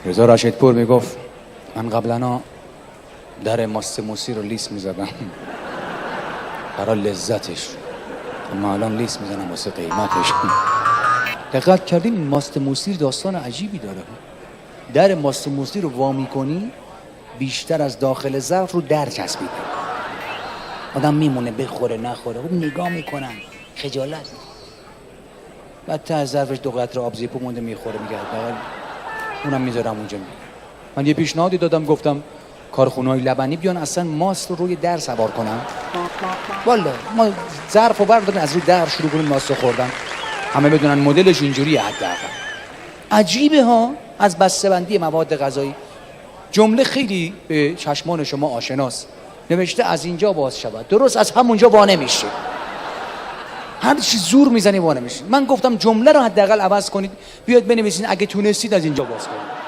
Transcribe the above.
رضا رشیدپور میگفت من قبلا در ماست موسی رو لیس میزدم برای لذتش، اما الان لیس میزنم واسه قیمتش. دقت کردین ماست موسی داستان عجیبی داره. در ماست موسی رو وا میکنی بیشتر از داخل ظرف رو در چسبیده، آدم میمونه بخوره نخوره، خب نگاه میکنن خجالت. بعد تا از ظرفش 2 قطره آب زیپو مونده میخوره میگه اونم میذارم اونجا. من یه پیشنهادی دادم، گفتم کارخونه‌های لبنی بیان اصلا ماست رو روی در سوار کنن. والا ما ظرفو برداریم از روی در شروع کنیم ماست خوردن، همه بدونن مدلش اینجوریه. حداقل عجیبه ها. از بسته‌بندی مواد غذایی جمله خیلی به چشمان شما آشناست، نوشته از اینجا باز شود، درست از همونجا وا نمیشه. هر چی زور میزنی وا نمیشه. من گفتم جمله رو حداقل عوض کنید، بیاد بنویسین اگه تونستید از اینجا باز کنید.